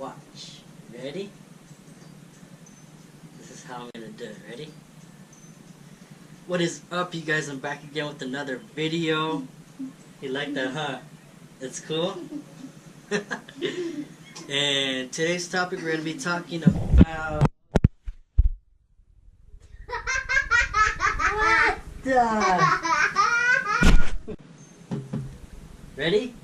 Watch. Ready? This is how I'm gonna do it. Ready? What is up, you guys? I'm back again with another video. You like that, huh? It's cool? And today's topic, we're gonna be talking about... What the... Ready?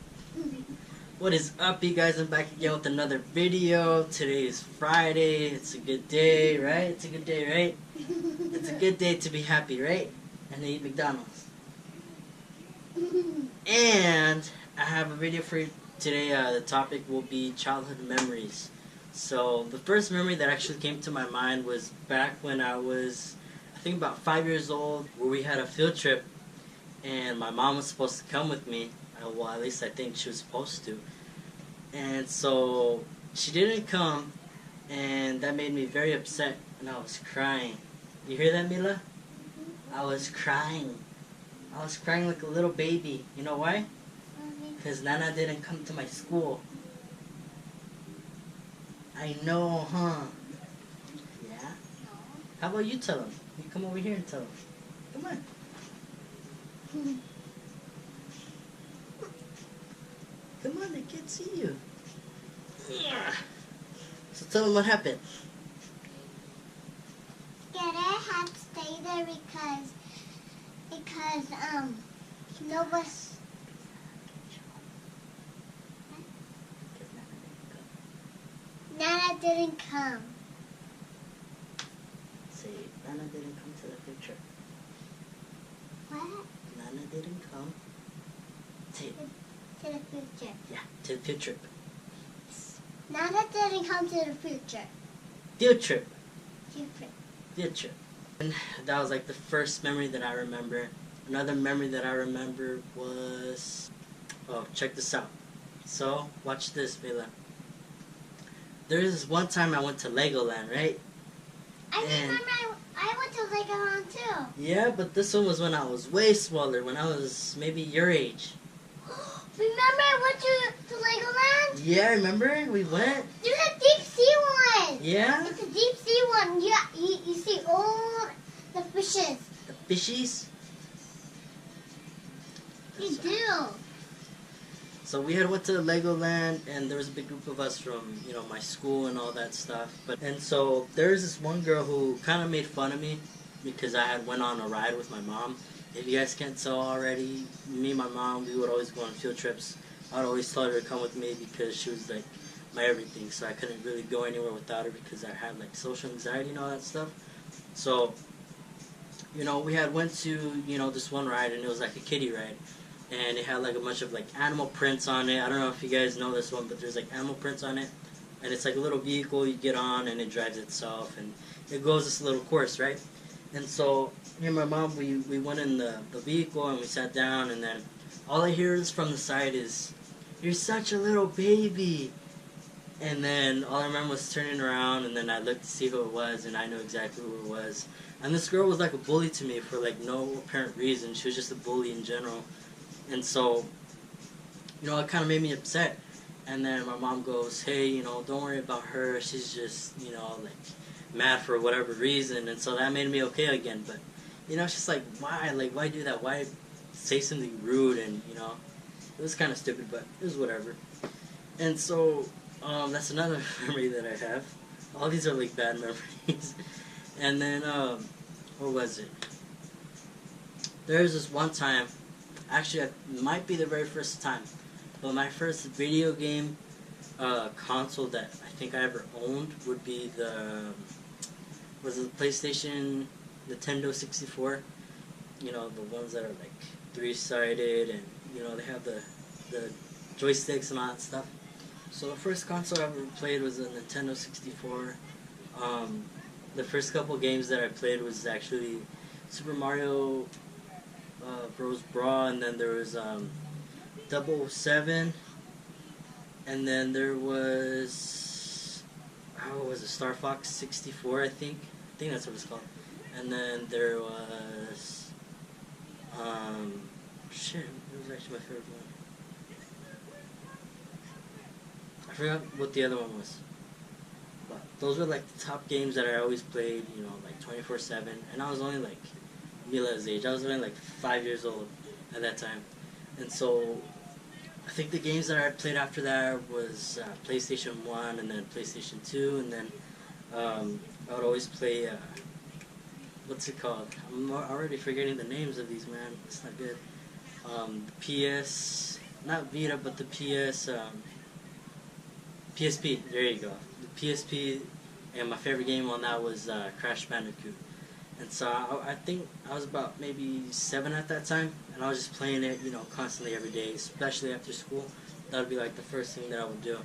What is up, you guys? I'm back again with another video. Today is Friday. It's a good day, right? It's a good day, right? It's a good day to be happy, right? And to eat McDonald's. And I have a video for you today. The topic will be childhood memories. So the first memory that actually came to my mind was back when I was, I think, about 5 years old, where we had a field trip, and my mom was supposed to come with me. Well, at least I think she was supposed to. And so she didn't come, and that made me very upset, and I was crying. You hear that, Mila? I was crying. I was crying like a little baby. You know why? Because Nana didn't come to my school. I know, huh? Yeah? How about you tell them? You come over here and tell them. Come on. Come on, they can't see you. Yeah. So tell them what happened. Yeah, I had to stay there because no was. Nana didn't come. Say, Nana didn't come to the field trip. What? Nana didn't come. Say it. To the future. Yeah, to the field trip. Nana didn't come to the future. Field trip. Future. Field trip. And that was like the first memory that I remember. Another memory that I remember was... Oh, check this out. So, watch this, Bela. There was this one time I went to Legoland, right? I remember I went to Legoland too. Yeah, but this one was when I was way smaller, when I was maybe your age. Remember I went to Legoland? Yeah, remember? We went. There's a deep sea one. Yeah? It's a deep sea one. Yeah, you see all the fishes. The fishies? You do. So we had went to Legoland, and there was a big group of us from, you know, my school and all that stuff. And so there's this one girl who kind of made fun of me because I had went on a ride with my mom. If you guys can't tell already, me and my mom, we would always go on field trips. I would always tell her to come with me because she was like my everything. So I couldn't really go anywhere without her because I had like social anxiety and all that stuff. So, you know, we had went to, you know, this one ride, and it was like a kiddie ride. And it had like a bunch of like animal prints on it. I don't know if you guys know this one, but there's like animal prints on it. And it's like a little vehicle you get on, and it drives itself, and it goes this little course, right? And so me and my mom, we went in the vehicle, and we sat down, and then all I hear is from the side is, "You're such a little baby." And then all I remember was turning around, and then I looked to see who it was, and I knew exactly who it was. And this girl was like a bully to me for like no apparent reason. She was just a bully in general. And so, you know, it kind of made me upset. And then my mom goes, "Hey, you know, don't worry about her. She's just, you know, like, mad for whatever reason." And so that made me okay again. But, you know, it's just like, why? Like, why do that? Why say something rude? And, you know, it was kind of stupid, but it was whatever. And so, that's another memory that I have. All these are, like, bad memories. And then, what was it? There was this one time. Actually, it might be the very first time, but my first video game console that I think I ever owned would be the PlayStation Nintendo 64. You know, the ones that are like three-sided, and you know they have the joysticks and all that stuff. So the first console I ever played was a Nintendo 64. The first couple games that I played was actually Super Mario Bros. Brawl, and then there was 007, and then there was, how was it, Star Fox 64, I think that's what it's called. And then there was shit, it was actually my favorite one. I forgot what the other one was. But those were like the top games that I always played, you know, like 24/7. And I was only like Mila's age. I was only like 5 years old at that time. And so I think the games that I played after that was PlayStation 1 and then PlayStation 2. And then I would always play, what's it called? I'm already forgetting the names of these, man. It's not good. The PS, not Vita, but the PSP. There you go. The PSP, and my favorite game on that was Crash Bandicoot. And so I think I was about maybe 7 at that time, and I was just playing it, you know, constantly every day, especially after school. That would be like the first thing that I would do.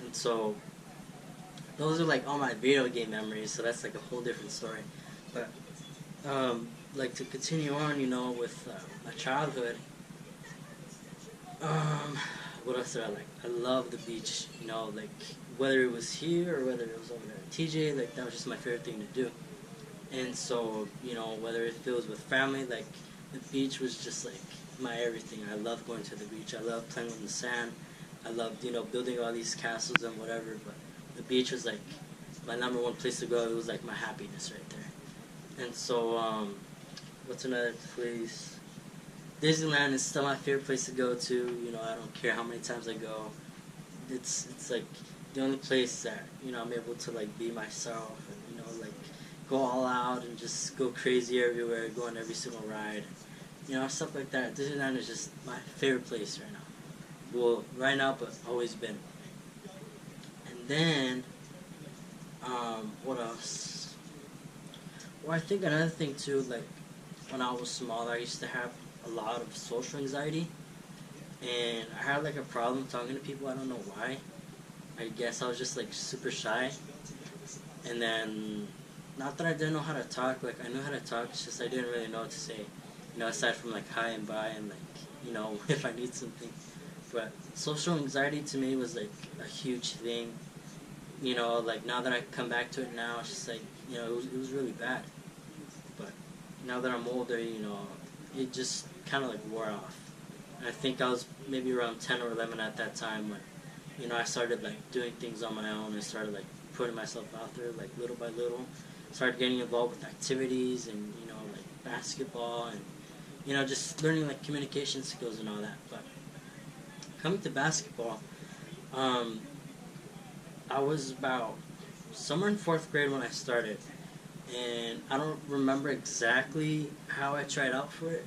And so those are like all my video game memories. So that's like a whole different story. But like to continue on, you know, with my childhood. What else did I like? I love the beach. You know, like whether it was here or whether it was over there at TJ, like that was just my favorite thing to do. And so, you know, whether it was with family, like the beach was just like my everything. I loved going to the beach. I loved playing in the sand. I loved, you know, building all these castles and whatever. But the beach was like my number one place to go. It was like my happiness right there. And so, what's another place? Disneyland is still my favorite place to go to. You know, I don't care how many times I go. It's like the only place that, you know, I'm able to like be myself and, you know, like go all out and just go crazy everywhere, go on every single ride, you know, stuff like that. Disneyland is just my favorite place right now. Well, right now, but always been. And then, what else? Well, I think another thing too, like when I was smaller, I used to have a lot of social anxiety, and I had like a problem talking to people. I don't know why. I guess I was just like super shy, and then not that I didn't know how to talk. Like I knew how to talk. It's just I didn't really know what to say. You know, aside from like hi and bye and like, you know, if I need something. But social anxiety to me was like a huge thing. You know, like now that I come back to it now, it's just like, you know, it was really bad. But now that I'm older, you know, it just kind of like wore off. And I think I was maybe around 10 or 11 at that time when, you know, I started like doing things on my own and started like putting myself out there like little by little. Started getting involved with activities and, you know, like basketball and, you know, just learning like communication skills and all that. But coming to basketball, I was about somewhere in 4th grade when I started, and I don't remember exactly how I tried out for it.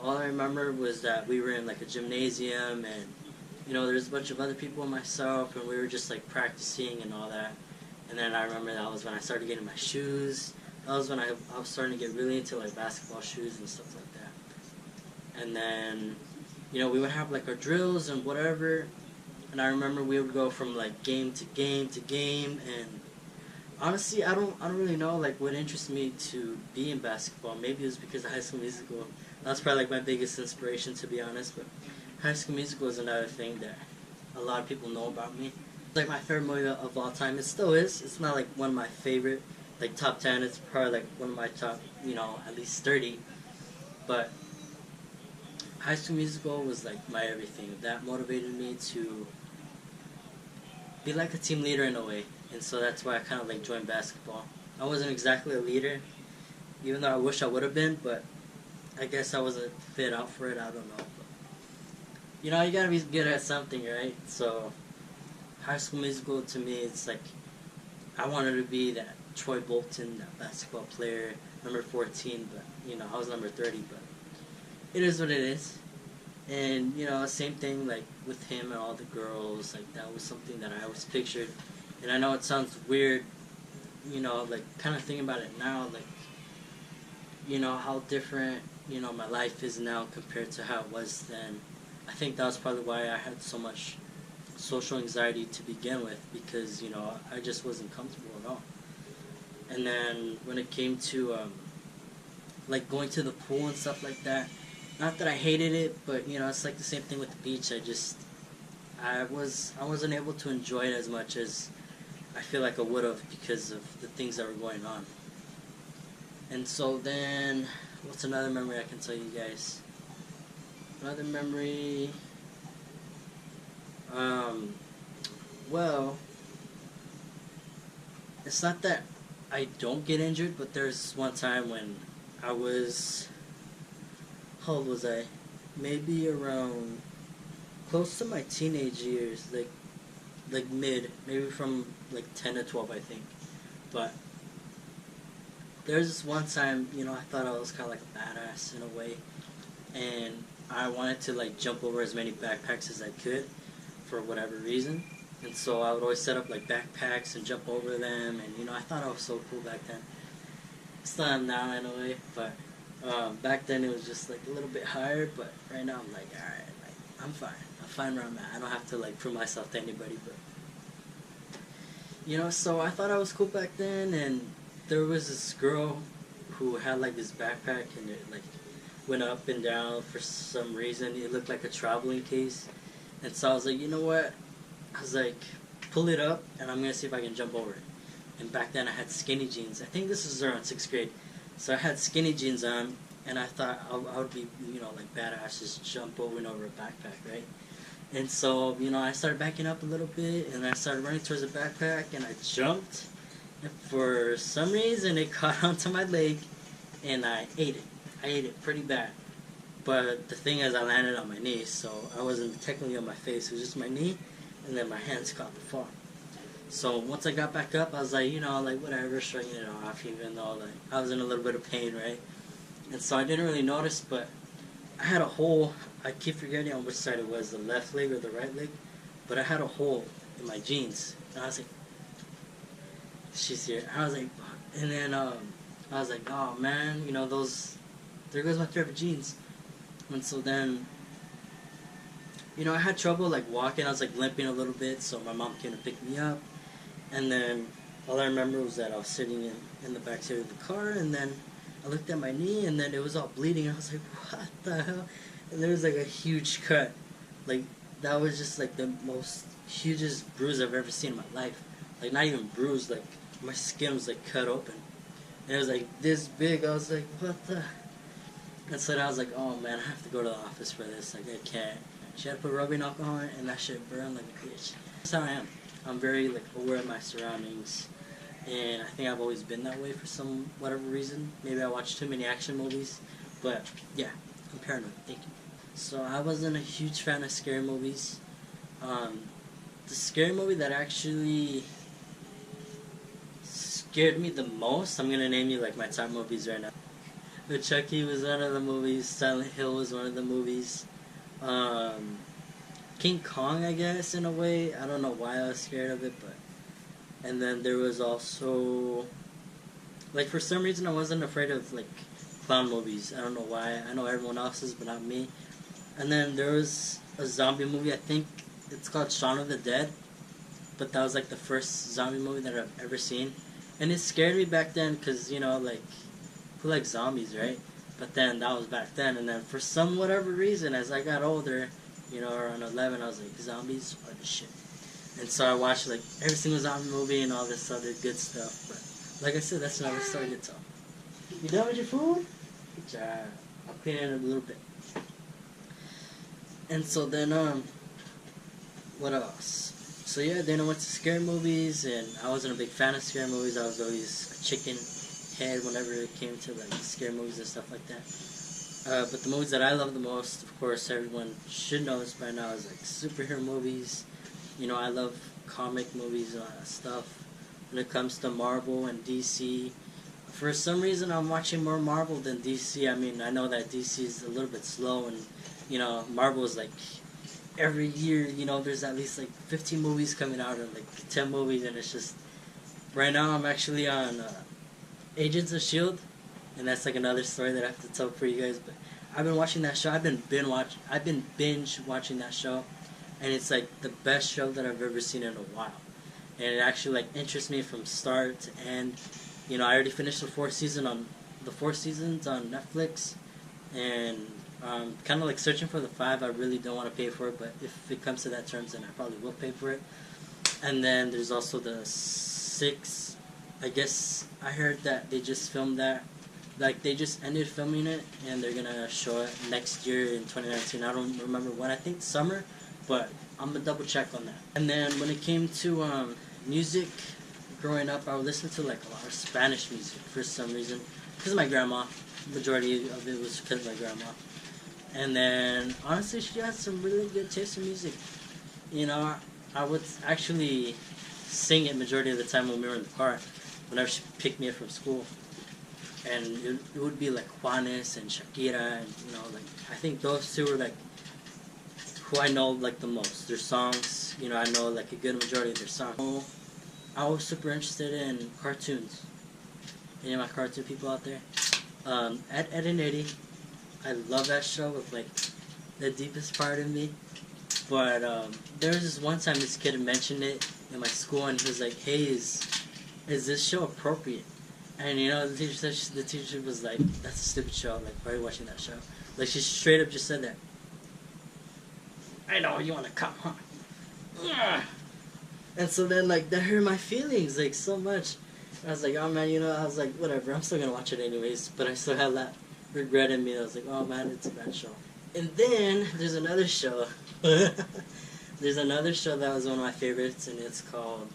All I remember was that we were in like a gymnasium, and, you know, there's a bunch of other people and myself, and we were just like practicing and all that. And then I remember that was when I started getting my shoes. That was when I was starting to get really into like basketball shoes and stuff like that. And then, you know, we would have like our drills and whatever. And I remember we would go from like game to game to game. And honestly, I don't really know like what interested me to be in basketball. Maybe it was because of High School Musical. That's probably like my biggest inspiration, to be honest. But High School Musical is another thing that a lot of people know about me. It's like my favorite movie of all time. It still is. It's not like one of my favorite, like top 10. It's probably like one of my top, you know, at least 30. But High School Musical was like my everything. That motivated me to be like a team leader in a way. And so that's why I kind of like joined basketball. I wasn't exactly a leader, even though I wish I would have been, but I guess I wasn't fit out for it. I don't know. But, you know, you gotta be good at something, right? So High School Musical, to me, it's like I wanted to be that Troy Bolton, that basketball player, number 14, but, you know, I was number 30, but it is what it is. And, you know, same thing, like, with him and all the girls, like, that was something that I always pictured. And I know it sounds weird, you know, like, kind of thinking about it now, like, you know, how different, you know, my life is now compared to how it was then. I think that was probably why I had so much social anxiety to begin with, because, you know, I just wasn't comfortable at all. And then when it came to, like, going to the pool and stuff like that, not that I hated it, but, you know, it's like the same thing with the beach. I wasn't able to enjoy it as much as I feel like I would have because of the things that were going on. And so then, what's another memory I can tell you guys? Another memory, Well, it's not that I don't get injured, but there's one time when I was, how old was I? Maybe around close to my teenage years, like mid, maybe from like 10 to 12, I think. But there's this one time, I thought I was kind of like a badass in a way, and I wanted to like jump over as many backpacks as I could for whatever reason. And so I would always set up like backpacks and jump over them, and I thought I was so cool back then. Still am now in a way, but back then it was just like a little bit higher. But right now I'm like, alright, like I'm fine where I'm at. I don't have to like prove myself to anybody. But so I thought I was cool back then, and there was this girl who had like this backpack, and it like went up and down for some reason. It looked like a traveling case, and so I was like, you know what? I was like, pull it up, and I'm gonna see if I can jump over it. And back then I had skinny jeans. I think this was around 6th grade, so I had skinny jeans on, and I thought I would be, like badass, just jump over and over a backpack, right? And so, I started backing up a little bit, and I started running towards the backpack, and I jumped, and for some reason it caught onto my leg, and I ate it. I ate it pretty bad. But the thing is, I landed on my knee, so I wasn't technically on my face. It was just my knee, and then my hands caught the fall. So once I got back up, I was like, like whatever, shrugging it off, even though like I was in a little bit of pain, right? And so I didn't really notice, but I had a hole. I keep forgetting on which side it was, the left leg or the right leg, but I had a hole in my jeans, and I was like, she's here. I was like, and then I was like, oh man, there goes my favorite jeans. And so then, I had trouble like walking. I was like limping a little bit, so my mom came to pick me up. And then all I remember was that I was sitting in the back seat of the car, and then I looked at my knee, and then it was all bleeding. I was like, what the hell? And there was like a huge cut. Like, that was just like the most hugest bruise I've ever seen in my life. Like, not even bruised, like my skin was like cut open. And it was like this big. I was like, what the? And so then I was like, oh man, I have to go to the office for this. Like, I can't. She had to put rubbing alcohol on it, and that shit burned like a bitch. That's how I am. I'm very like aware of my surroundings, and I think I've always been that way for some whatever reason. Maybe I watch too many action movies, but yeah, I'm paranoid. Thank you. So I wasn't a huge fan of scary movies. The scary movie that actually scared me the most, I'm gonna name you like my top movies right now. The Chucky was one of the movies. Silent Hill was one of the movies. King Kong, I guess, in a way. I don't know why I was scared of it, but... And then there was also... Like, for some reason, I wasn't afraid of, like, clown movies. I don't know why. I know everyone else is, but not me. And then there was a zombie movie, I think it's called Shaun of the Dead. But that was, like, the first zombie movie that I've ever seen. And it scared me back then, because, like... Who likes zombies, right? But then, that was back then. And then, for some whatever reason, as I got older... around 11, I was like, zombies are the shit. And so I watched, like, every single zombie movie and all this other good stuff. But, like I said, that's another story to tell. You done with your food? Good job. I'll clean it in a little bit. And so then, what else? So yeah, then I went to scary movies, and I wasn't a big fan of scary movies. I was always a chicken head whenever it came to, like, scary movies and stuff like that. But the movies that I love the most, of course, everyone should know this by now, is like superhero movies. I love comic movies and all that stuff. When it comes to Marvel and DC, for some reason I'm watching more Marvel than DC. I mean, I know that DC is a little bit slow, and Marvel is like every year, there's at least like 15 movies coming out, or like 10 movies, and it's just right now I'm actually on Agents of S.H.I.E.L.D. And that's like another story that I have to tell for you guys. But I've been watching that show. I've been binge watching that show, and it's like the best show that I've ever seen in a while. And it actually like interests me from start to end. I already finished the fourth seasons on Netflix, and kind of like searching for the 5. I really don't want to pay for it, but if it comes to that terms, then I probably will pay for it. And then there's also the 6. I guess I heard that they just filmed that. Like, they just ended filming it, and they're gonna show it next year in 2019. I don't remember when. I think summer, but I'm gonna double check on that. And then when it came to music, growing up, I would listen to like a lot of Spanish music for some reason, because of my grandma. Majority of it was because of my grandma. And then honestly, she had some really good taste in music. You know, I would actually sing it majority of the time when we were in the car, whenever she picked me up from school. And it would be like Juanes and Shakira, and you know, like I think those two were like who I know like the most. Their songs, you know, I know like a good majority of their songs. I was super interested in cartoons. Any of my cartoon people out there? Ed, Ed and Eddie. I love that show with like the deepest part of me. But there was this one time this kid mentioned it in my school, and he was like, "Hey, is this show appropriate?" And you know, the teacher was like, "That's a stupid show. Like, why are you watching that show?" Like, she straight up just said that. I know you want to come, huh? Yeah. And so then, like, that hurt my feelings like so much. I was like, oh man, you know, I was like, whatever. I'm still gonna watch it anyways. But I still had that regret in me. I was like, oh man, it's a bad show. And then there's another show. There's another show that was one of my favorites, and it's called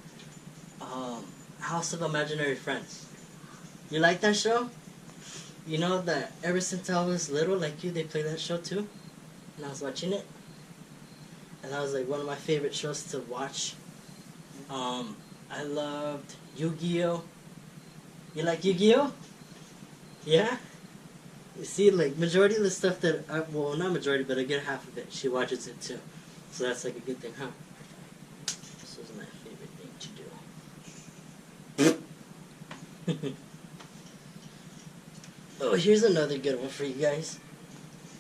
House of Imaginary Friends. You like that show? You know that ever since I was little, like you, they play that show too? And I was watching it. And that was like one of my favorite shows to watch. I loved Yu-Gi-Oh! You like Yu-Gi-Oh? Yeah? You see, like, majority of the stuff that, well, not majority, but a good half of it, she watches it too. So that's like a good thing, huh? This was my favorite thing to do. Oh, here's another good one for you guys.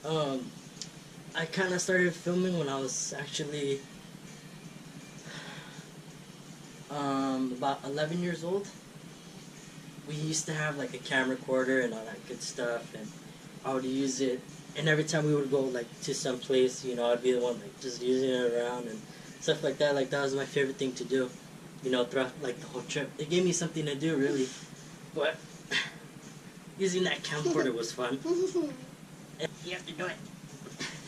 I kind of started filming when I was actually about 11 years old. We used to have like a camera recorder and all that good stuff, and I would use it. And every time we would go like to some place, you know, I'd be the one like just using it around and stuff like that. Like that was my favorite thing to do, you know, throughout like the whole trip. It gave me something to do, really. But using that camcorder was fun. And you have to do it.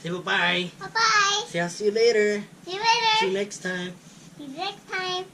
Say bye-bye. Bye-bye. Say I'll see you later. See you later. See you next time. See you next time.